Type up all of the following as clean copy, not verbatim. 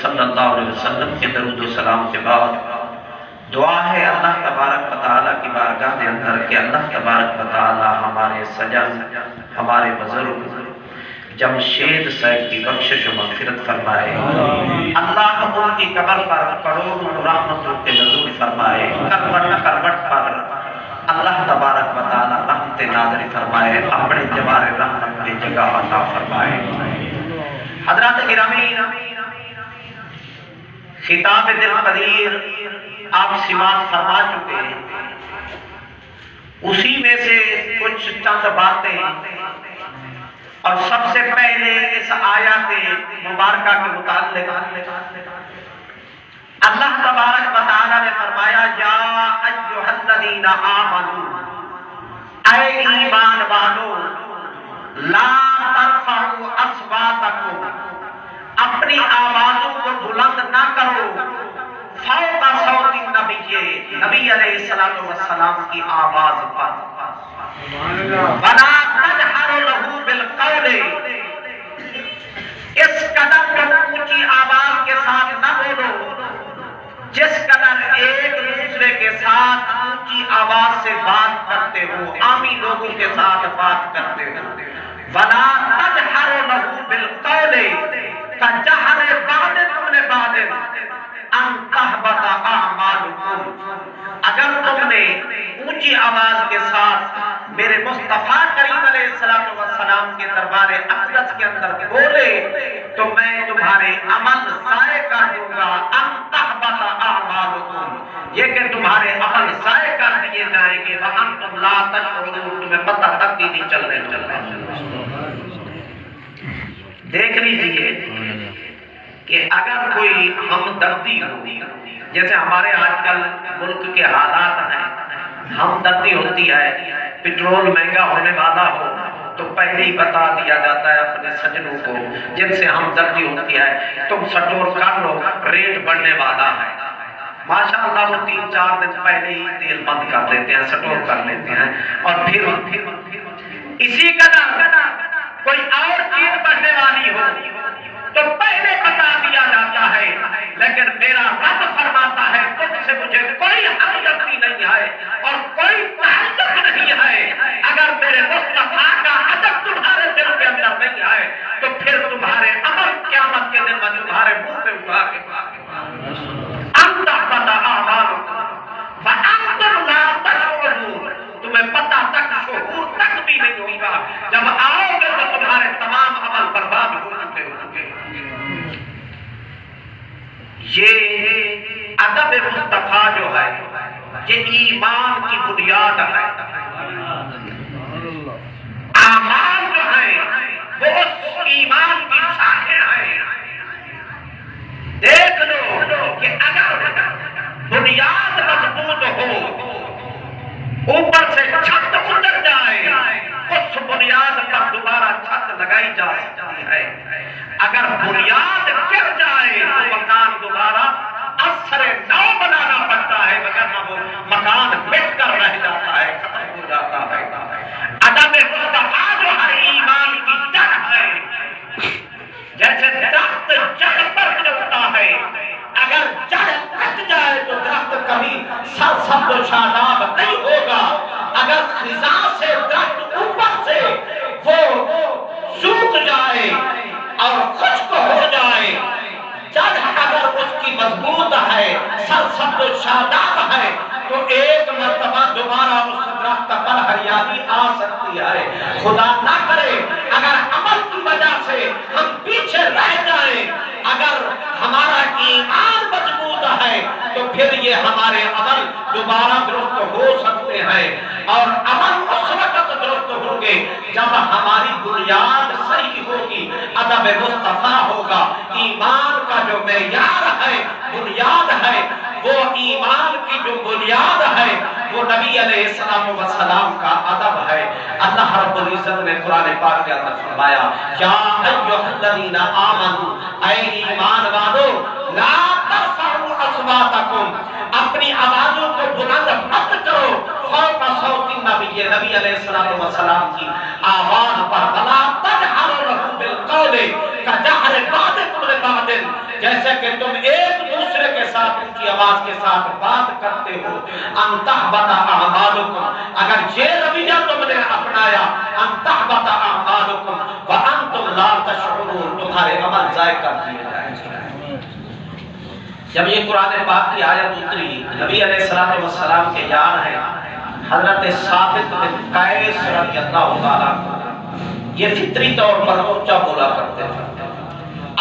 صلی اللہ علیہ وسلم کے درود و سلام کے بعد دعا ہے اللہ تبارک و تعالیٰ کی بارگاہ میں اندر کہ اللہ تبارک و تعالیٰ ہمارے سجن، ہمارے بزرگ جمشید صاحب کی بخشش و مغفرت فرمائے، اللہ ان کی قبر پر کروڑوں رحمتوں کے نزول فرمائے، کروٹ کروٹ پر اللہ تبارک و تعالیٰ رحمت نازل فرمائے، اپنے جوار رحمت میں جگہ عطا فرمائے۔ حضرات گرامی، خطاب دل قدیر آپ سماعت فرما چکے ہیں، اسی میں سے کچھ چند باتیں اور سب سے پہلے اس آیات مبارکہ کے متعلق اللہ تبارک و تعالیٰ نے فرمایا یا ایھا الذین آمنوا، اے ایمان والو، لا ترفعوا اصواتکم، اپنی آوازوں کو بلند نہ کرو، فوق صوت النبی، نبی علیہ السلام کی آواز پر، وَلَا تَجْهَرُوا لَهُ بِالْقَوْلِ، اس قدر تم اونچی آواز کے ساتھ نہ بولو جس قدر ایک دوسرے کے ساتھ اونچی آواز سے بات کرتے ہو، عامی لوگوں کے ساتھ بات کرتے ہو، وَلَا تَجْهَرُوا لَهُ بِالْقَوْلِ كَجَهْرِ بَعْضِكُمْ لِبَعْضٍ ان تحبط اعمالکم، اگر تم نے اونچی آواز کے ساتھ میرے مصطفیٰ کریم علیہ السلام کے دربار اقدس کے اندر بولے تو میں تمہارے عمل ضائع کر دوں گا، ان تحبط اعمالکم، یہ کہ تمہارے عمل ضائع کر دیے جائیں گے، وانتم لا تشعرون، تمہیں پتہ تک ہی نہیں چل رہا۔ دیکھ لیجئے کہ اگر کوئی ہمدردی ہو، جیسے ہمارے آج کل ملک کے حالات ہیں، ہمدردی ہوتی ہے، پیٹرول مہنگا ہونے والا ہو تو پہلے ہی بتا دیا جاتا ہے اپنے سجنوں کو جن سے ہمدردی ہوتی ہے، تم سٹور کر لو، ریٹ بڑھنے والا ہے۔ ماشاءاللہ وہ 3-4 دن پہلے ہی تیل بند کر لیتے ہیں، سٹور کر لیتے ہیں، اور پھر اسی قدر کوئی اور چیز بڑھنے والی ہو تو پہلے بتا دیا جاتا ہے، لیکن میرا رب فرماتا ہے تم سے مجھے کوئی ہمدردی نہیں ہے اور کوئی تعلق نہیں ہے، اگر میرے مصطفیٰ کا ادب تمہارے دل کے اندر نہیں ہے تو پھر تمہارے عمل قیامت کے دن میں تمہارے منہ پہ اٹھا کے ان تحبط اعمالکم وانتم لا تشعرون، تمہیں پتہ تک شعور تک بھی نہیں ہوگا، جب آؤ گے تو تمہارے تمام عمل برباد ہو چکے ہوں گے۔ یہ ادب مصطفیٰ جو ہے یہ ایمان کی بنیاد ہے، اعمال جو ہیں وہ اس ایمان کی شاخیں ہیں۔ دیکھ لو کہ اگر بنیاد مضبوط ہو، اوپر سے چھت اتر جائے، اس بنیاد پر دوبارہ چھت لگائی جا سکتی ہے، اگر بنیاد گر جائے تو مکان دوبارہ اثر نو بنانا پڑتا ہے، وگرنہ وہ مکان مٹ کر رہ جاتا ہے، ختم ہو جاتا ہے۔ ادب مصطفیٰ جو ہر ایمان کی جڑ ہے، جیسے درخت جڑ پر چلتا ہے، اگر جڑ کٹ جائے تو درخت کبھی سرسبز و شاداب نہیں ہوگا، اگر خزاں سے درخت اوپر سے وہ سوکھ جائے اور خشک ہو جائے، جڑ اگر اس کی مضبوط ہے، سرسبز و شاداب ہے تو ایک مرتبہ دوبارہ اس درخت پر ہریالی آ سکتی ہے۔ خدا نہ کرے اگر عمل کی وجہ سے ہم پیچھے رہ جائیں، اگر ہمارا ایمان مضبوط ہے تو پھر یہ ہمارے عمل دوبارہ درست ہو سکتے ہیں، اور عمل اس وقت درست ہوں گے جب ہماری بنیاد صحیح ہوگی، ادب مصطفیٰ ہوگا۔ ایمان کا جو معیار ہے، بنیاد ہے، وہ ایمان کی جو بنیاد ہے وہ نبی علیہ السلام کا ادب ہے۔ اللہ رب العزت نے قرآن پاک کے اندر فرمایا یا ایھا الذین آمنوا، اے ایمان والو، لا ترفعوا اصواتکم، اپنی آوازوں کو بلند مت کرو، فوق صوت النبی، نبی علیہ السلام کی آواز پر، ولا تجہروا لہ بالقول کجہر بعضکم لبعض، جیسے کہ تم ایک دوسرے کے ساتھ اونچی آواز کے ساتھ بات کرتے ہو، ان تحبط اعمالکم، اگر یہ رویہ تم نے اپنایا، ان تحبط اعمالکم وانتم لا تشعرون، تمہارے عمل ضائع کر دیے جائیں گے۔ جب یہ قرآن پاک کی آیت اتری، نبی علیہ السلام کے یار ہیں حضرت ثابت بن قیس رضی اللہ تعالیٰ عنہ، یہ فطری طور پر اونچا بولا کرتے تھے،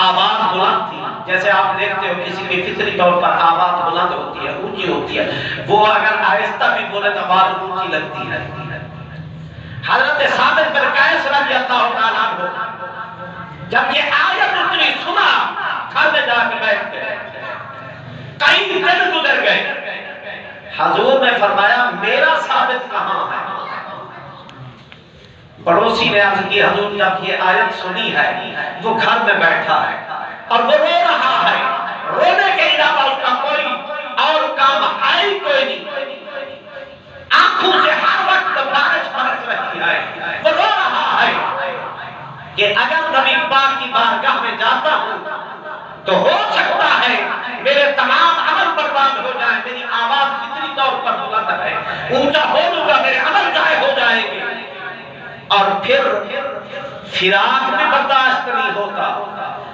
آواز بلند تھی، جیسے آپ دیکھتے ہو کسی کی فطری طور پر آواز بلند ہوتی ہے، اونچی ہوتی ہے، وہ اگر آہستہ بھی بولے تو آواز اونچی لگتی ہے۔ حضرت ثابت بن قیس رضی اللہ تعالیٰ عنہ جب یہ آیت اتری سنا، گھر میں جا کے بیٹھ گئے، کئی دن گزر گئے، حضور نے فرمایا میرا ثابت کہاں ہے؟ پڑوسی نے عرض کی حضور جب یہ آیت سنی ہے وہ گھر میں بیٹھا ہے اور وہ رو رہا ہے، رونے کے علاوہ اس کا کوئی اور کام ہے ہی کوئی نہیں، آنکھوں سے ہر وقت بارش برس رہی ہے، وہ رو رہا ہے کہ اگر نبی پاک کی بارگاہ میں جاتا ہوں تو ہو سکتا ہے میرے تمام عمل برباد ہو جائیں، میری آواز فطری طور پر بلند ہے، اونچا بولوں گا میرے عمل ضائع ہو جائیں گے، اور پھر فراق بھی برداشت نہیں ہوتا۔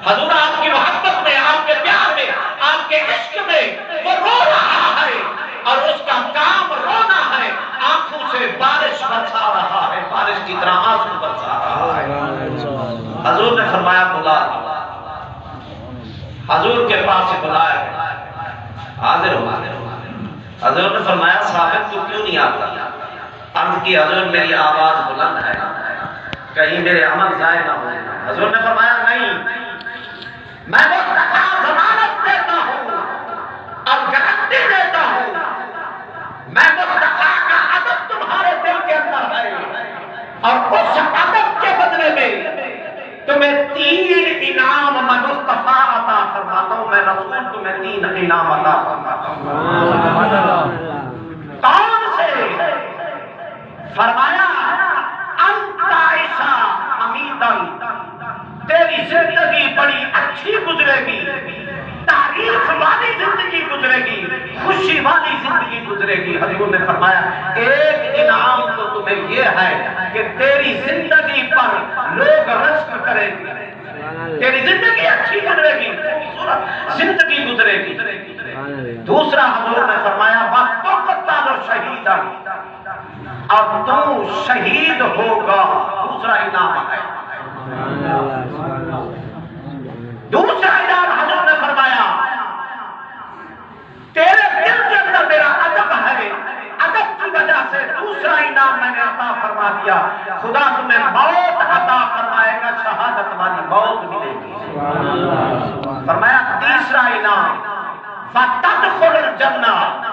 حضور آپ کی محبت میں، آپ کے پیار میں، آپ کے عشق میں وہ رو رہا ہے اور اس کا کام رونا ہے، آنکھوں سے بارش برسا رہا ہے، بارش کی طرح آنسو برسا رہا ہے۔ حضور نے فرمایا بلا، حضور کے پاس بلایا، حاضر ہو۔ حضور نے فرمایا ثابت تو کیوں نہیں آتا؟ عرض کی حضور میری آواز بلند ہے، کہیں میرے عمل ضائع نہ ہو۔ حضور نے فرمایا نہیں، میں مصطفیٰ ضمانت دیتا ہوں اور گارنٹی دیتا ہوں، میں مصطفیٰ کا ادب تمہارے دل کے اندر ہے اور اس ادب کے بدلے میں تمہیں 3 انعام میں مصطفیٰ عطا فرماتا ہوں، میں رسول تمہیں 3 انعام عطا فرماتا ہوں۔ کون سے؟ فرمایا انت عائشہ حمیدن، تیری زندگی بڑی اچھی گزرے گی، تعریف والی زندگی گزرے گی، خوشی والی زندگی گزرے گی۔ حضور نے فرمایا ایک انعام تو تمہیں یہ ہے کہ تیری زندگی پر لوگ رشک کریں گے، تیری زندگی اچھی گزرے گی، خوبصورت زندگی گزرے گی۔ دوسرا حضور نے فرمایا وَتُقْتَلُ شَهِيدًا، اب تو شہید ہوگا، دوسرا انعام ہے۔ دوسرا انعام حضور نے فرمایا تیرے دل کے اندر میرا ادب ہے، ادب کی وجہ سے دوسرا انعام میں نے عطا فرما دیا، خدا تمہیں موت عطا فرمائے گا، شہادت والی موت ملے گی۔ فرمایا تیسرا انعام فَتَدْخُلُ الْجَنَّةَ،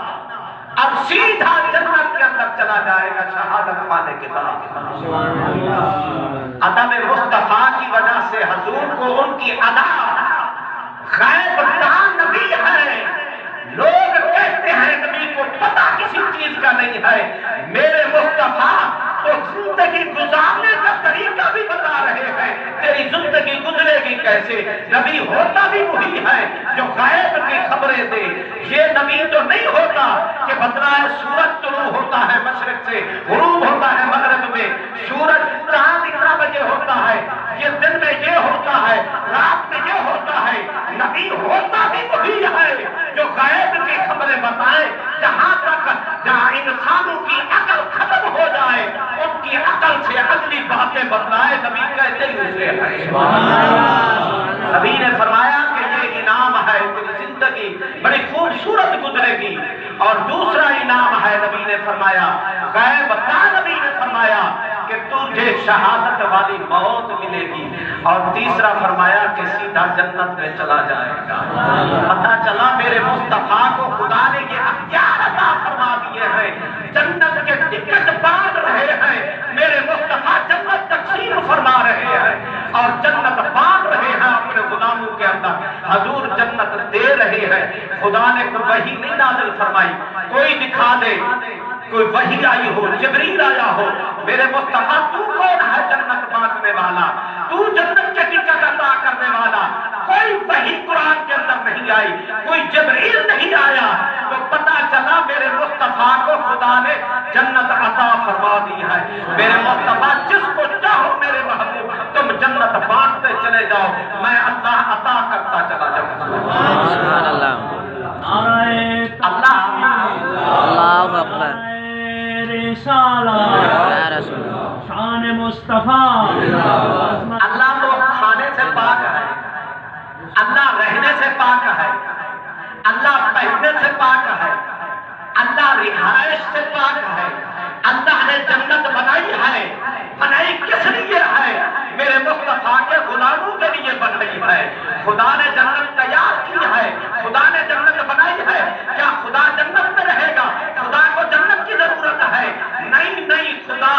اب سیدھا جنت کے اندر چلا جائے گا شہادت پانے کے بعد۔ ادب مصطفیٰ کی وجہ سے حضور کو ان کی ادا غیب دان نبی ہے، لوگ کہتے ہیں نبی کو پتہ کسی چیز کا نہیں ہے، میرے مصطفیٰ تو زندگی گزارنے کا طریقہ بھی بتا رہے ہیں، تیری زندگی گزرے گی کیسے؟ نبی ہوتا بھی وہی ہے جو غیب کی خبریں دے، یہ نبی تو نہیں ہوتا کہ بتلائے سورج طلوع ہوتا ہے مشرق سے، غروب ہوتا ہے مغرب میں، سورج چاند اتنا بجے ہوتا ہے، یہ دن میں یہ ہوتا ہے، رات میں یہ ہوتا ہے، نبی ہوتا بھی وہی ہے جو غیب کی خبریں بتائے، جہاں تک جہاں انسانوں کی عقل ختم ہو جائے ان کی عقل سے اگلی باتیں بتلائے، نبی کہتے ہی اسے ہے۔ نبی نے فرمایا کہ یہ انعام ہے، تیری زندگی بڑی خوبصورت گزرے گی، اور دوسرا انعام ہے نبی نے فرمایا غیب کا، نبی نے فرمایا کہ تجھے شہادت والی موت ملے گی، اور تیسرا فرمایا کہ سیدھا جنت میں چلا جائے گا۔ پتہ چلا میرے مصطفیٰ کو خدا نے یہ اختیار عطا فرما دیے ہیں، جنت کے ٹکٹ بانٹ رہے ہیں، میرے مصطفیٰ جنت تقسیم فرما رہے ہیں اور جنت بانٹ رہے ہیں اپنے غلاموں کے اندر، حضور جنت دے رہے ہیں۔ خدا نے کوئی وحی نہیں نازل فرمائی، کوئی دکھا دے، کوئی وحی آئی ہو، جبریل آیا ہو، میرے مصطفیٰ تو کون ہے جنت بانٹنے والا، تو جنت کے ٹکٹ عطا کرنے والا، کوئی وحی قرآن کے اندر مصطفیٰ کو خدا نے جنت عطا فرما دی ہے۔ میرے مصطفیٰ جس کو چاہو میرے محبوب تم جنت بانٹتے چلے جاؤ، میں اللہ عطا کرتا چلا جاؤں۔ سبحان اللہ، اللہ اکبر، یا رسول اللہ، شان مصطفیٰ۔ اللہ تو کھانے سے پاک ہے، اللہ رہنے سے پاک ہے، اللہ پہننے سے پاک ہے، اللہ رہائش سے پاک ہے، اللہ نے جنت بنائی ہے، بنائی کس لیے ہے؟ میرے مصطفیٰ کے غلاموں کے لیے بنائی ہے۔ خدا نے جنت تیار کی ہے، خدا نے جنت بنائی ہے۔ کیا خدا جنت میں رہے گا؟ خدا کو جنت کی ضرورت ہے؟ نہیں نہیں، خدا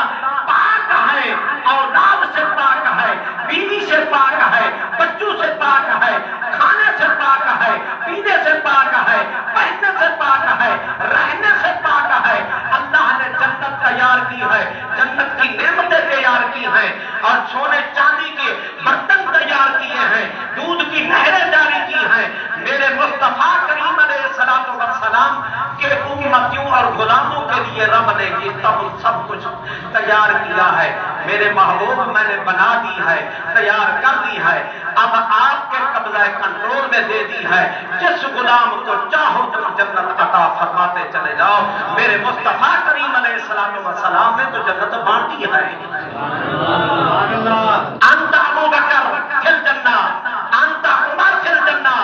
پاک ہے، اولاد سے پاک ہے، بیوی سے پاک ہے، بچوں سے پاک ہے، کھانے سے پاک ہے، پینے سے پاک ہے، پہننے سے پاک ہے، رہنے سے پاک ہے۔ اللہ نے جنت تیار کی ہے، جنت کی نعمتیں تیار کی ہیں، اور سونے چاندی کے برتن تیار کیے ہیں، دودھ کی نہریں جاری کی ہیں۔ میرے مصطفیٰ کریم علیہ السلام کے امتیوں اور غلاموں کے لیے رب نے یہ سب کچھ تیار کیا ہے۔ میرے محبوب میں نے بنا دی ہے، تیار کر دی ہے، اب آپ کے قبضہ کنٹرول میں دے دی ہے۔ جس غلام کو چاہو تم جنت عطا فرماتے چلے جاؤ۔ میرے مصطفیٰ کریم علیہ السلام نے تو جنت بانٹی ہے۔ انت ابو بکر فی الجنہ، انت عمر فی الجنہ،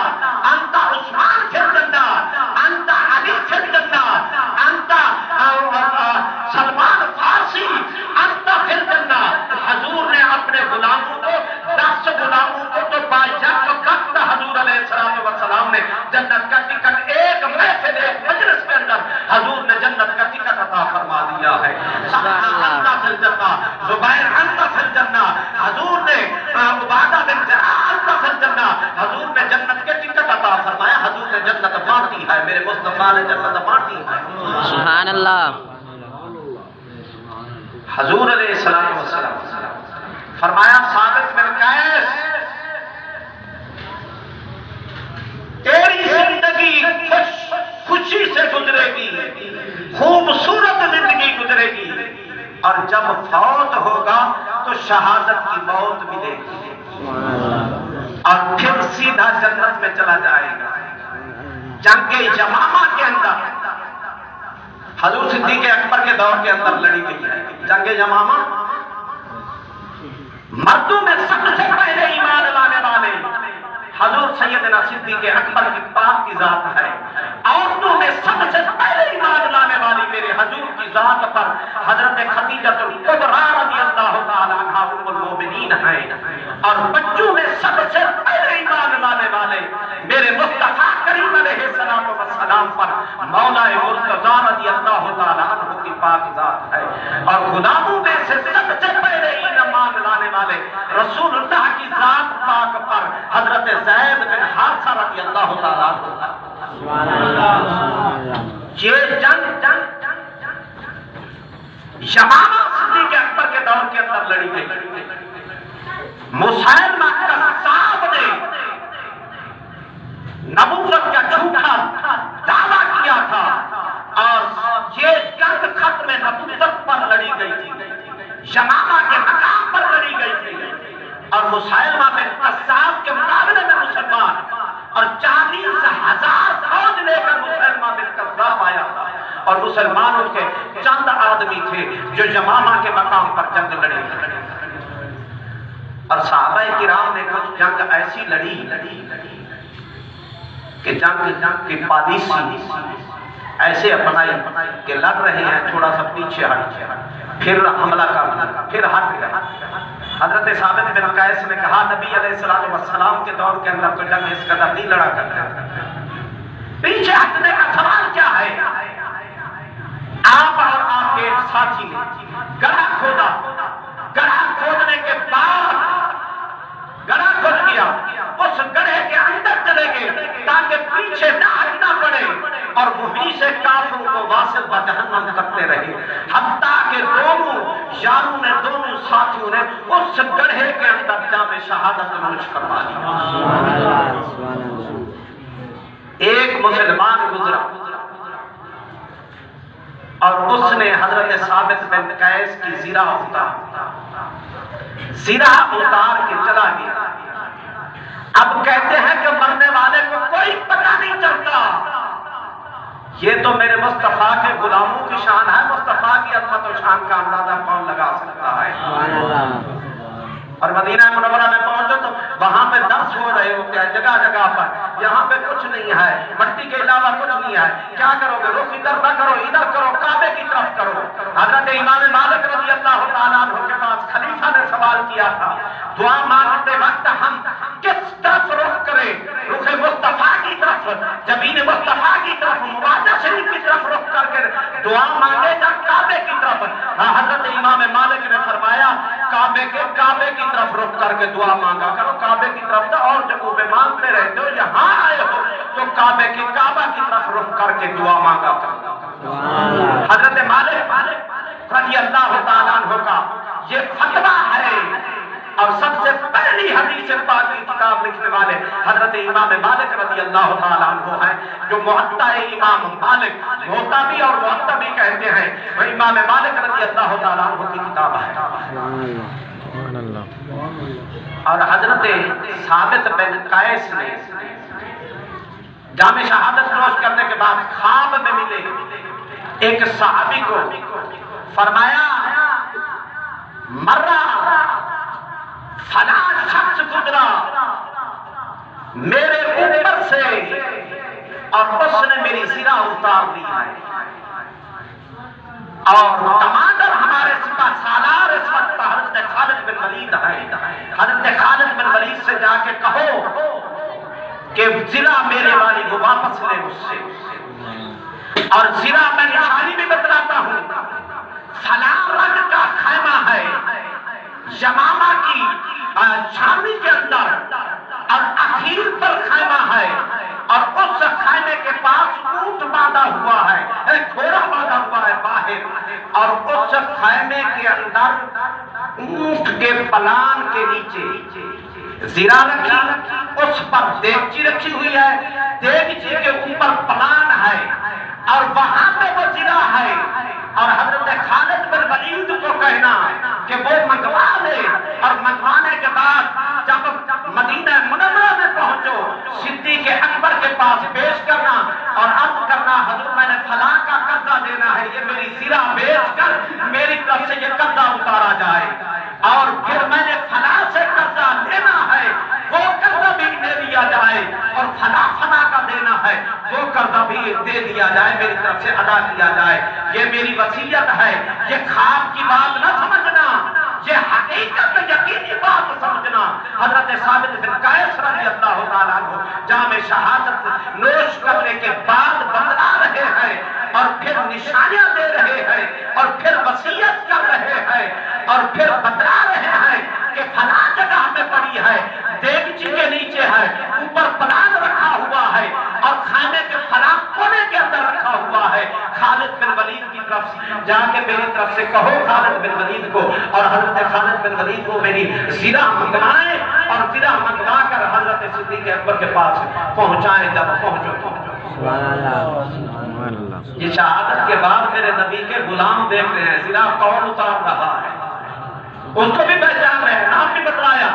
انت عثمان فی الجنہ، انت علی فی الجنہ، انت سلمان فارسی، انت فی الجنہ۔ حضور نے اپنے غلاموں کو 10 غلاموں کو تو باجت وقت حضور علیہ السلام نے جنت کا ٹکٹ ایک محفل ایک مجلس کے اندر حضور نے جنت کا ٹکٹ عطا فرما دیا ہے۔ انت فی الجنہ، زبیر انت فی الجنہ، حضور نے عبادہ بن جراح انت فی الجنہ، حضور نے جنت کے ٹکٹ عطا فرمایا، حضور نے جنت بانٹی ہے، میرے مصطفیٰ نے جنت بانٹی ہے۔ سبحان اللہ۔ حضور علیہ السلام فرمایا ثابت بن قیس، تیری زندگی خوشی سے گزرے گی، خوبصورت زندگی گزرے گی، اور جب فوت ہوگا تو شہادت کی موت ملے گی، اور پھر سیدھا جنت میں چلا جائے گا۔ جنگ یمامہ کے اندر حضور صدیق اکبر کے دور کے اندر لڑی گئی ہے جنگ یمامہ۔ مردوں میں سب سے پہلے ایمان لانے والے حضور سیدنا صدیق اکبر کی پاک کی ذات ہے۔ عورتوں میں سب سے پہلے ایمان لانے والی میرے حضور کی ذات پر حضرت خدیجہ الکبریٰ رضی اللہ تعالی عنہا ام المومنین ہیں، اور بچوں میں سب سے پہلے ایمان لانے والے میرے مصطفیٰ کریم علیہ السلام پر مولا مرتضیٰ رضی اللہ تعالی عنہ کی پاک ذات ہے، اور غلاموں میں سے سب سے پہلے ایمان لانے والے رسول اللہ کی ذات پاک پر حضرت زید بن حارثہ رضی اللہ تعالی عنہ۔ یہ جنگ یمامہ صدیق اکبر کے دور کے اندر لڑی گئی۔ مسیلمہ کذاب نے نبوت کا جھوٹا دعویٰ کیا تھا، اور یہ جنگ ختم نبوت پر لڑی گئی تھی، یمامہ کے مقام پر لڑی گئی تھی، اور مسیلمہ بن کذاب کے مقابلے میں مسلمان اور 40,000 فوج لے کر مسیلمہ بن کذاب آیا تھا، اور مسلمانوں کے چند آدمی تھے جو یمامہ کے مقام پر جنگ لڑی، اور صحابہ کرام نے کچھ جنگ ایسی لڑی کہ جنگ کی پالیسی ایسے اپنائی کہ لڑ رہے ہیں، تھوڑا سا پیچھے ہٹ، پھر حملہ کر، پھر ہٹ گیا۔ حضرت ثابت بن قیس نے کہا نبی علیہ السلام کے دور کے اندر تو جنگ اس قدر نہیں لڑا کرتے، پیچھے ہٹنے کا سوال کیا ہے؟ آپ اور آپ کے ساتھی نے گڑھا کھودا، گڑھا کھودنے کے بعد گڑھا کھود گیا، اس گڑھے کے اندر چلے گئے تاکہ پیچھے نہ ہٹنا پڑے، اور وہیں سے کافروں کو واصل بجہنم کرتے رہے، حتیٰ کہ دونوں یاروں نے، دونوں ساتھیوں نے اس گڑھے کے اندر جام شہادت نوش کروا لیا۔ ایک مسلمان گزرا، اور اس نے حضرت ثابت بن قیس کی زرہ اتار کے چلا گیا۔ اب کہتے ہیں کہ مرنے والے کو کوئی پتہ نہیں چلتا۔ یہ تو میرے مصطفیٰ کے غلاموں کی شان ہے، مصطفیٰ کی عظمت و شان کا اندازہ کون لگا سکتا ہے؟ اور مدینہ منورہ میں پہنچو تو وہاں پہ درس ہو رہے ہوتے ہیں جگہ جگہ پر، یہاں پہ کچھ نہیں ہے، مٹی کے علاوہ کچھ نہیں ہے، کیا کرو گے؟ رخ ادھر نہ کرو، ادھر کرو، کعبے کی طرف کرو۔ حضرت امام مالک رضی اللہ تعالیٰ عنہ کے پاس خلیفہ نے سوال کیا تھا، دعا مانگتے وقت ہم کس طرف رخ کریں؟ رخ مصطفیٰ کی طرف، جبین مصطفیٰ کی طرف، مواجہ شریف کی طرف رخ کر کے دعا مانگے یا کعبے کی طرف؟ حضرت امام مالک نے فرمایا کعبے کی طرف رخ کر کے دعا مانگا کرو، کعبے کی طرف تو اور جگہوں پہ مانگتے رہتے ہو، یہاں آئے ہو تو کعبہ کی طرف رخ کر کے دعا مانگا کرو۔ حضرت مالک رضی اللہ تعالیٰ عنہ کا یہ فتویٰ ہے، اور سب سے پہلی حدیث پاک کی کتاب لکھنے والے حضرت امام مالک رضی اللہ تعالیٰ عنہ ہیں، جو موطا امام مالک، موطا بھی اور موطا بھی کہتے ہیں، وہ امام مالک رضی اللہ تعالیٰ عنہ کی کتاب ہے۔ اور حضرت ثابت بن قیس نے جام شہادت نوش کرنے کے بعد خواب میں ملے ایک صحابی کو، فرمایا مرہ فلاں شخص گزرا میرے اوپر سے اور اس نے میری زرہ اتار دی ہے، اور کمانڈر ہمارے سپاہ سالار اس وقت حضرت خالد بن ولید ہے، حضرت خالد بن ولید سے جا کے کہو کہ زرہ میرے والی کو واپس لے مجھ سے، اور زرہ میں نشانی بھی بتلاتا ہوں، فلاں رنگ کا خیمہ ہے یمامہ کی چھاوی کے اندر، اور اخیر پر خیمہ ہے، اور اس خیمے کے پاس اونٹ باندھا ہوا ہے، گھوڑا باندھا ہوا ہے باہر، اور اس خیمے کے اندر اونٹ کے پلان کے نیچے زرہ رکھی، اس پر دیگچی رکھی ہوئی ہے، دیگچی کے اوپر پلان ہے، اور وہاں پہ وہ زرہ ہے، اور حضرت خالد بن ولید کو کہنا کہ وہ منگوا لے، اور منگوانے کے بعد جب مدینہ منورہ میں پہنچو صدیق اکبر کے پاس پیش کرنا اور عرض کرنا حضور میں نے فلاں کا قرضہ دینا ہے، یہ میری زرہ بیچ کر میری طرف سے یہ قرضہ اتارا جائے، اور پھر میں نے فلاں سے قرضہ لینا ہے وہ قرضہ بھی دے دیا جائے، اور فلاں کا دینا ہے وہ قرضہ بھی دے دیا جائے، میری طرف سے ادا کیا جائے۔ یہ میری وصیت ہے، یہ خواب کی بات نہ سمجھنا، یہ حقیقت یقینی بات سمجھنا۔ حضرت ثابت بن قیس رضی اللہ تعالیٰ عنہ جام شہادت نوش کرنے کے بعد بتلا رہے ہیں، اور پھر نشانیاں دے رہے ہیں، اور پھر وصیت کر رہے ہیں، اور پھر بتلا رہے ہیں کہ فلاں جگہ میں پڑی ہے، دیگچی کے نیچے ہے، اوپر پلان رکھا ہوا ہے، اور خیمے کے فلاں کونے کے اندر رکھا ہوا ہے۔ خالد بن ولید کی طرف جا کے میری طرف سے کہو خالد بن ولید کو، اور حضرت خالد بن ولید کو میری زرہ منگوائیں، اور زرہ منگوا کر حضرت صدیق اکبر کے پاس پہنچائیں۔ جب پہنچو یہ شہادت کے بعد میرے نبی کے غلام دیکھ رہے ہیں زرہ کون اتار رہا ہے، اس کو بھی پہچان رہے ہیں، نام بھی بتلایا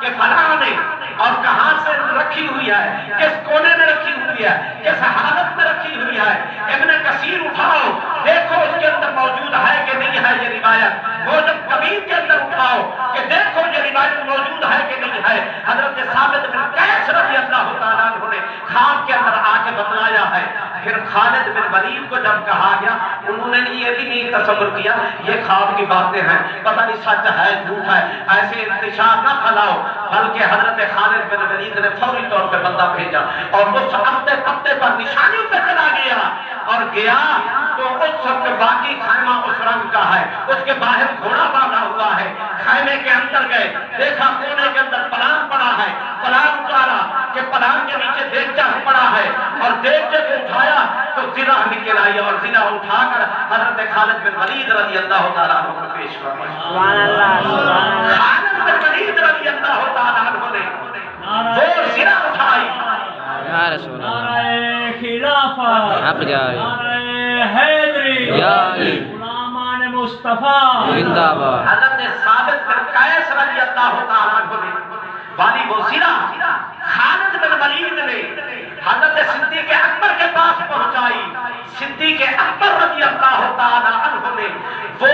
کہ فلاں نے، اور کہاں سے رکھی ہوئی ہے، کس کونے میں رکھی ہوئی ہے، کس حالت میں رکھی ہوئی ہے۔ ابن کثیر اٹھاؤ دیکھو اس کے اندر موجود ہے کہ نہیں ہے یہ روایت، موجب کبیر کے اندر اٹھاؤ کہ دیکھو یہ روایت موجود ہے کہ نہیں ہے۔ حضرت ثابت بن قیس رضی اللہ تعالیٰ عنہ نے خواب کے اندر آ کے بتلایا ہے۔ پھر خالد بن ولید کو جب کہا گیا، انہوں نے یہ بھی نہیں تصور کیا یہ خواب کی باتیں ہیں، پتہ نہیں سچ ہے جھوٹ ہے، ایسے انتشار نہ پھیلاؤ، بلکہ حضرت خالد بن ولید نے فوری طور پہ بندہ بھیجا، اور اس ہفتے پتے پر نشانیوں پہ چلا گیا، اور گیا تو اس وقت باقی خیمہ اس رنگ کا ہے، اس کے باہر گھوڑا باندھا ہوا ہے۔ خیمے کے اندر گئے، دیکھا کونے کے اندر پلان پڑا ہے، پلان اتارا کہ پلان کے نیچے دیگچہ پڑا ہے، اور دیگچے کو اٹھایا تو زرہ نکل آئی، اور زرہ اٹھا کر حضرت خالد بن ولید رضی اللہ تعالیٰ عنہ کو پیش فرمایا۔ خالد بن ولید رضی اللہ تعالیٰ عنہ نے وہ زرہ اٹھائی، یا رسول اللہ، نعرہ خلافت، آپ جائے، نعرہ حیدری، یا علی غلامان مصطفیٰ زندہ باد حضرت ثابت بن قیس رضی اللہ تعالیٰ عنہ نے والی موسیرہ خالد بن ولید نے حضرت صدیق اکبر کے پاس پہنچائی. صدیق اکبر رضی اللہ تعالیٰ عنہ نے وہ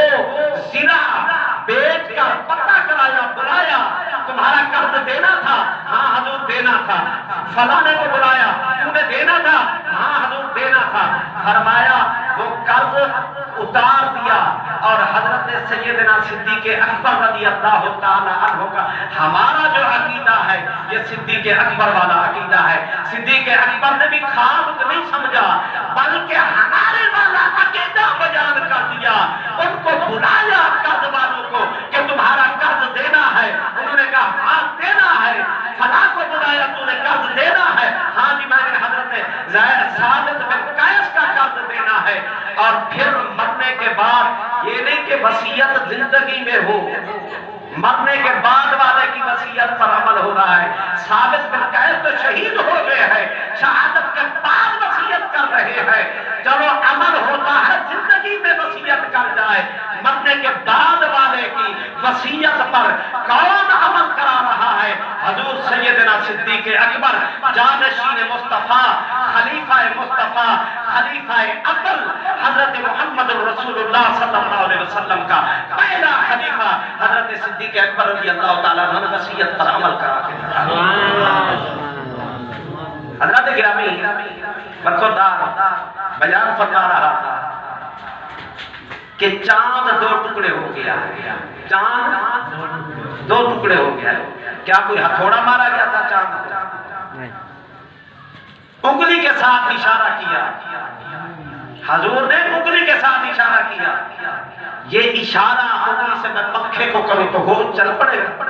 زرہ بیچ کر پتہ کرایا, بلایا, تمہارا قرض دینا تھا؟ ہاں حضور دینا تھا. فلانے کو بلایا, تم نے دینا تھا؟ ہاں حضور دینا تھا. فرمایا وہ قرض اتار دیا اور حضرت سیدنا صدیق اکبر رضی اللہ تعالیٰ عنہ کا ہمارا جو عقیدہ ہے یہ صدیق اکبر والا عقیدہ ہے. صدیق اکبر نے بھی خواب نہیں سمجھا بلکہ ہمارے والا عقیدہ بیان کر دیا. ان کو بلایا قرض والوں کو کہ تمہارا قرض دینا ہے. انہوں نے کہا ہاں دینا ہے. فلاں کو بلایا, تو نے قرض دینا ہے؟ ہاں جی میں نے حضرت ثابت بن قیس کا قرض دینا ہے. اور پھر مرنے کے بعد یہ نہیں کہ وصیت زندگی میں ہو, مرنے کے بعد والے کی وصیت پر عمل ہو رہا ہے. ثابت بن قیس تو شہید ہو گئے ہیں, شہادت کے بعد وصیت کر رہے ہیں. چلو عمل ہوتا ہے زندگی میں وصیت کر جائے, مرنے کے بعد والے کی وصیت پر کون عمل کرا رہا ہے؟ حضور سیدنا صدیق اکبر جانشین مصطفیٰ, خلیفہ مصطفیٰ, خلیفہ اول حضرت محمد رسول اللہ صلی اللہ علیہ وسلم کا پہلا خلیفہ حضرت صدیق اکبر رضی اللہ تعالیٰ عنہ نے وصیت پر عمل کرا کے حضرت گرامی برخوردار بیان فرما رہا تھا کہ چاند دو ٹکڑے ہو گیا. چاند دو ٹکڑے ہو گیا. کیا کوئی ہتھوڑا مارا گیا تھا چاند؟ انگلی کے ساتھ اشارہ کیا. حضور نے انگلی کے ساتھ اشارہ کیا. یہ اشارہ انگلی سے میں پنکھے کو کروں تو ہو چل پڑے گا.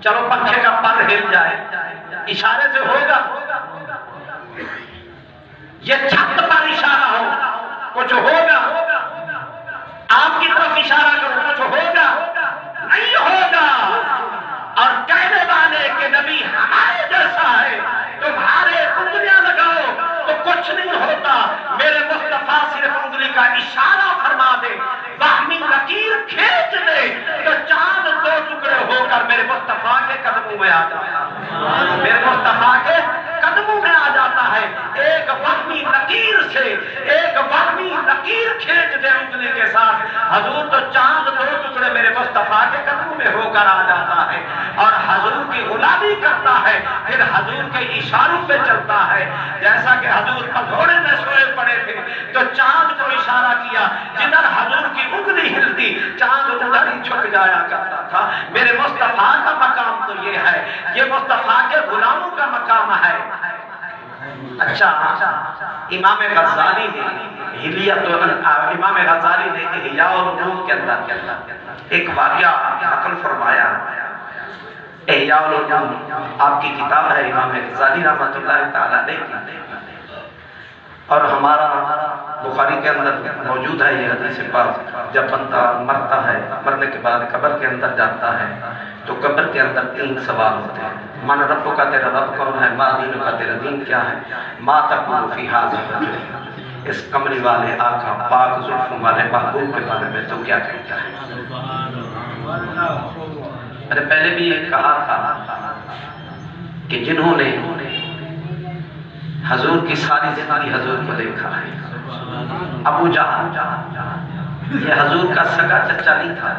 چلو پنکھے کا پر ہل جائے, اشارے سے ہوگا. یہ چھت پر اشارہ ہو کچھ ہوگا. آپ کی طرف اشارہ کرو کچھ ہوگا نہیں ہوگا. اور کہنے والے کہ نبی ہمارے جیسا ہے, تمہارے انگلیاں لگاؤ تو کچھ نہیں ہوتا. میرے مصطفیٰ صرف انگلی کا اشارہ فرما دے, باہمی لکیر کھینچ دے تو چاند دو ٹکڑے ہو کر میرے مصطفیٰ کے قدموں میں آ جاتا ہے. میرے مصطفیٰ کے قدموں میں آ جاتا ہے. ایک باہمی لکیر سے ایک باہمی لکیر کھینچ دے انگلی کے ساتھ, حضور تو چاند دو ٹکڑے میرے مصطفیٰ کے قدموں میں ہو کر آ جاتا ہے اور حضور کی غلامی کرتا ہے. پھر حضور کے اشاروں پہ چلتا ہے. جیسا کہ حضور پگھوڑے میں سوئے پڑے تھے تو چاند کو اشارہ کیا, جدھر حضور کی انگلی ہلتی چاند ادھر ہی جھک جایا کرتا تھا. میرے مصطفیٰ کا مقام تو یہ ہے, یہ مصطفیٰ کے غلاموں کا مقام ہے. اچھا امام غزالی نے امام غزالی نے احیاء العلوم کے اندر ایک واقعہ نقل فرمایا. احیاء العلوم آپ کی کتاب ہے امام غزالی رحمۃ اللہ تعالیٰ علیہ کی, اور ہمارا بخاری کے اندر موجود ہے یہ حدیث پاک. جب بندہ مرتا ہے, مرنے کے بعد قبر کے اندر جاتا ہے تو قبر کے اندر 3 سوال ہوتے ہیں. من رب کا تیرا رب کون ہے, ما دین کا تیرا دین کیا ہے, ما تقول فی ھذا الرجل, اس کملی والے آقا پاک زلفوں والے محبوب کے بارے میں تو کیا کہتا ہے. میں نے پہلے بھی یہ کہا تھا کہ جنہوں نے حضور کی ساری زندگی حضور کو دیکھا ہے, ابو جہل یہ حضور کا سگا چچا نہیں تھا,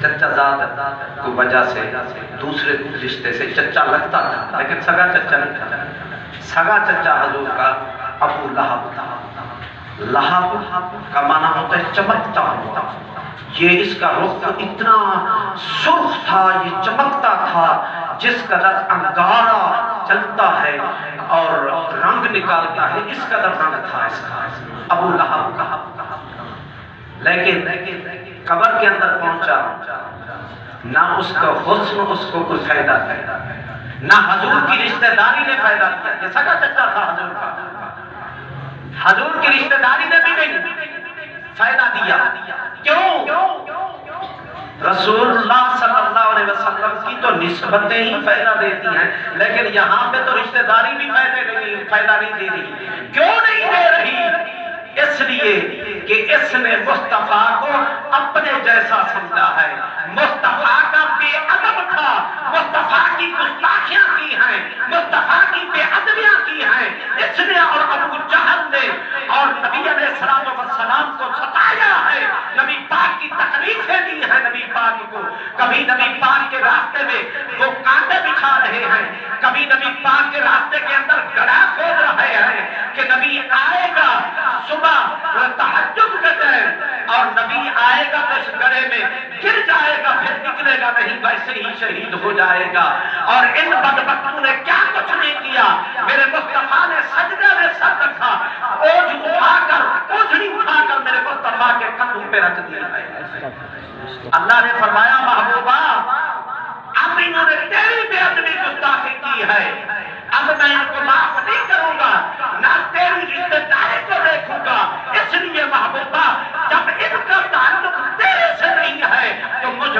چچا زاد کو وجہ سے دوسرے رشتے سے چچا لگتا تھا لیکن سگا چچا نہیں تھا. سگا چچا حضور کا ابو لہب تھا. لہب کا معنی ہوتا ہے چمکتا ہوا. یہ اس کا رخ اتنا سرخ تھا, یہ چمکتا تھا جس قدر انگارہ چلتا ہے اور رنگ نکالتا ہے, اس قدر رنگ تھا اس کا ابو لہب کا. لیکن قبر کے اندر پہنچا, نہ اس کا حسن اس کو کوئی فائدہ دیا, نہ حضور کی رشتہ داری نے فائدہ دیا. یہ سگا چچا تھا حضور کا, حضور کی رشتہ داری نے بھی نہیں فائدہ دیا. کیوں؟ رسول اللہ صلی اللہ علیہ وسلم کی تو نسبتیں ہی فائدہ دیتی ہیں، لیکن یہاں پہ تو رشتہ داری بھی فائدہ نہیں دے رہی۔ کیوں نہیں دے رہی؟ اس لیے کہ اس نے مصطفیٰ کو اپنے جیسا سمجھا ہے، مصطفیٰ کا بے ادب تھا، مصطفیٰ کی گستاخیاں کی ہیں، مصطفیٰ کی بے ادبیاں کی ہیں، اس نے اور ابو جہل نے اور نبی علیہ السلام کو ستایا ہے، نبی پاک کی تکلیفیں دی ہیں نبی پاک کو۔ کبھی نبی پاک کے راستے میں وہ کانٹے بچھا رہے ہیں، کبھی نبی پاک کے راستے کے اندر گڑھا کھود رہے ہیں کہ نبی آئے گا صبح تہجد کے ٹائم اور نبی آئے گا تو اس گڑھے میں گر جائے گا، پھر نکلے گا نہیں، ویسے ہی شہید ہو جائے گا۔ اور ان بدبختوں نے کیا کچھ نہیں کیا، میرے مصطفیٰ نے سجدے میں سر رکھا، اوجھڑی اٹھا کر میرے مصطفیٰ کے کندھوں پہ رکھ دیا ہے۔ اللہ نے فرمایا محبوبہ اب انہوں نے تیری بے ادبی گستاخی کی ہے، اب میں ان کو معاف نہیں کروں گا، نہ تیری رشتہ داری کو دیکھوں گا۔ اس لیے محبوبہ جب ان کا تعلق تیرے سے نہیں ہے تو مجھ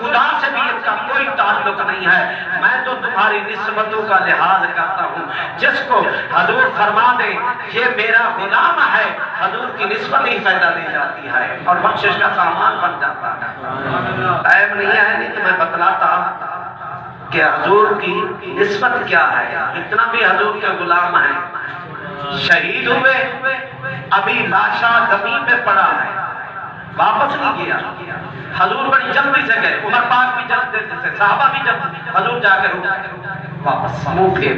خدا سے بھی ان کا کوئی تعلق نہیں ہے۔ میں تو تمہاری نسبتوں کا لحاظ کرتا ہوں، جس کو حضور فرما دے یہ میرا غلام ہے، حضور کی نسبت ہی فائدہ دی جاتی ہے اور بخشش کا سامان بن جاتا ہے۔ ٹائم نہیں ہے، نہیں تو میں بتلاتا کہ حضور کی نسبت کیا ہے۔ اتنا بھی حضور کے غلام ہیں، شہید ہوئے، ابھی لاشا زمین پہ پڑا ہے، واپس نہیں گیا۔ حضور بڑی جلدی سے گئے، عمر پاک بھی جلدی سے، صحابہ بھی جلدی، حضور جا کے واپس منہ پھیر۔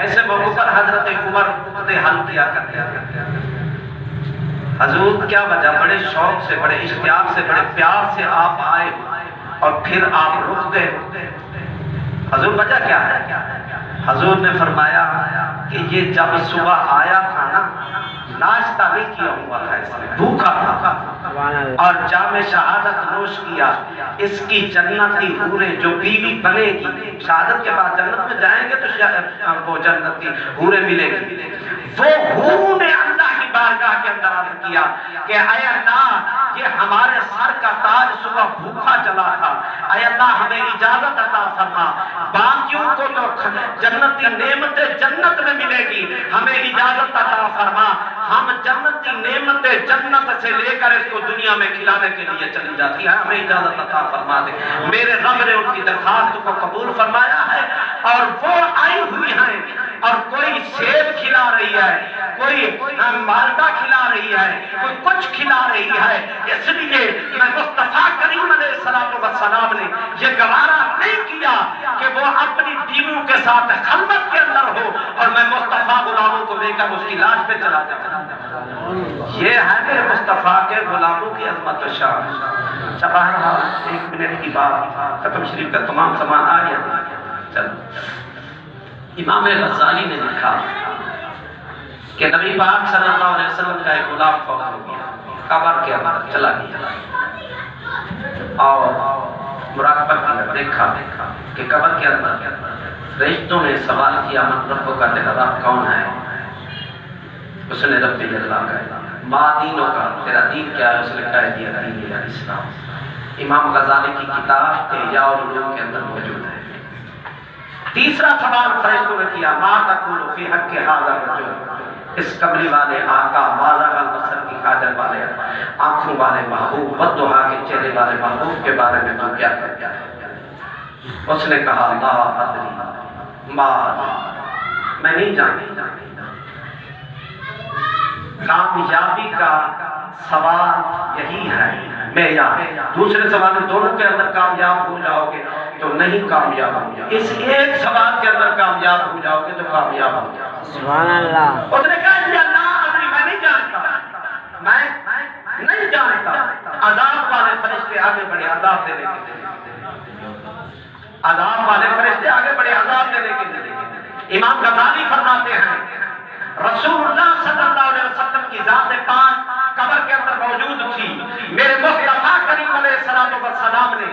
ایسے موقع پر حضرت عمر نے حل کیا کرتے ہیں، حضور کیا وجہ، بڑے شوق سے، بڑے اشتیاق سے، بڑے پیار سے آپ آئے اور پھر آپ رک گئے، حضور وجہ کیا ہے؟ حضور نے فرمایا کہ یہ جب صبح آیا تھا نا، ناشتہ نہیں کیا ہوا تھا، اس نے بھوکا تھا اور جام شہادت نوش کیا۔ اس کی جنتی حوریں جو بیوی بنے گی، شہادت کے بعد جنت میں جائیں گے تو وہ جنتی حوریں ملے گی، وہ حوروں نے اللہ کی بارگاہ کے اندر عرض کیا کہ اے اللہ یہ ہمارے سر کا تاج صبح بھوکا چلا تھا، اے اللہ ہمیں اجازت عطا فرما، باقیوں کو تو جنتی نعمتیں جنت میں ملے گی، ہمیں اجازت عطا فرما، ہم جنتی نعمتیں جنت سے لے کر اس کو دنیا میں کھلانے کے لیے چلی جاتی ہے، ہمیں اجازت عطا فرما دے۔ میرے رب نے ان کی درخواست کو قبول فرمایا ہے اور وہ آئی ہوئی ہیں، اور کوئی سیب کھلا رہی ہے، کوئی مالدہ کھلا رہی ہے، کوئی کچھ کھلا رہی ہے۔ اس لیے میں مصطفیٰ کریم علیہ السلام نے یہ گوارا نہیں کیا کہ وہ اپنی بیویوں کے ساتھ خلوت کے اندر ہو اور میں مصطفیٰ غلاموں کو لے کر اس کی لاش پہ چلا جاؤں۔ یہ ہے میرے مصطفیٰ کے غلاموں کی عظمت و شان۔ چباہ ایک منٹ کی بات، ختم شریف کا تمام سامان آ گیا، چلو۔ امام غزالی نے لکھا کہ نبی پاک صلی اللہ علیہ وسلم کا ایک غلام فوت ہو گیا، قبر کے اندر چلا گیا اور مراقبہ کیا، دیکھا کہ قبر کے اندر فرشتوں نے سوال کیا من رب کا، تیرا رب کون ہے؟ اس نے رب اللہ کہا، ما دینوں کا، تیرا دین کیا ہے؟ اس نے کہہ دیا دین اسلام۔ امام غزالی کی کتاب احیاء العلوم کے اندر موجود ہے۔ تیسرا سوال فرشتوں نے کیا، ما تقول فی حق ھذا الرجل، اس کملی والے آقا، مازغ البصر کی کاجل والے آنکھوں والے محبوب، والضحیٰ کے چہرے والے محبوب کے بارے میں تو کیا کہتا ہے؟ اس نے کہا لا ادری ما، میں نہیں جانتا۔ کامیابی کا سوال یہی ہے، معیار۔ دوسرے سوال میں دونوں کے اندر کامیاب ہو جاؤ گے تو نہیں کامیاب ہو جاؤ، اس ایک سوال کے اندر کامیاب ہو جاؤ گے تو کامیاب ہو جاؤ۔ سبحان اللہ۔ اس نے کہا کہ اللہ ادری، میں نہیں جانتا، میں نہیں جانتا۔ عذاب والے فرشتے آگے بڑھے عذاب دینے کے لیے، عذاب والے فرشتے آگے بڑھے عذاب دینے کے لیے۔ امام غزالی فرماتے ہیں رسول اللہ صلی اللہ علیہ وسلم کی ذات پاک قبر کے اندر موجود تھی، میرے مصطفیٰ کریم علیہ السلام نے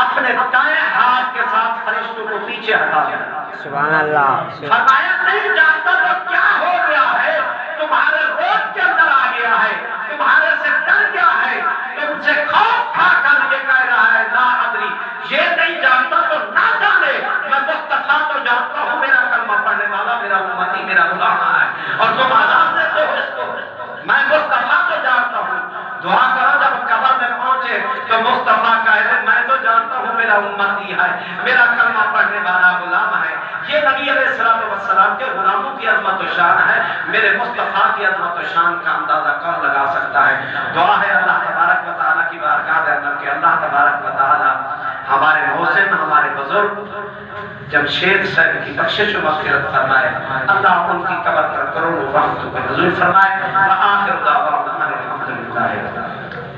اپنے دائیں ہاتھ کے ساتھ فرشتوں کو پیچھے ہٹا دیا۔ سبحان اللہ۔ فرمایا نہیں جانتا تو کیا ہو گیا ہے، تمہارے روز کے اندر آ گیا ہے، تمہارے سے ڈر گیا ہے، تم سے خوف کھا کر یہ کہہ رہا ہے لا ادری، یہ نہیں جانتا تو نہ جانے، میں مصطفیٰ تو جانتا ہوں، میرا کلمہ پڑھنے والا میرا امتی میرا غلام ہے، اور تم آزاد دیتے ہو اس کو، میں مصطفیٰ تو جانتا ہوں۔ دعا کرو جب قبر میں پہنچے تو مصطفیٰ کہہ دے میں تو جانتا ہوں میرا امتی ہے، میرا کلمہ پڑھنے والا غلام ہے۔ یہ نبی علیہ السلام کے غلاموں کی عظمت و شان ہے، میرے مصطفیٰ کی عظمت و شان کا اندازہ کون لگا سکتا ہے؟ دعا ہے اللہ تبارک و تعالیٰ کی بارگاہ میں اندر کہ اللہ تبارک و تعالیٰ ہمارے محسن، ہمارے بزرگ جمشید صاحب کی بخشش و مغفرت فرمائے، اللہ ان کی قبر پر کروڑوں رحمتوں کا نزول فرمائے، وآخر دعوانا الحمدللہ۔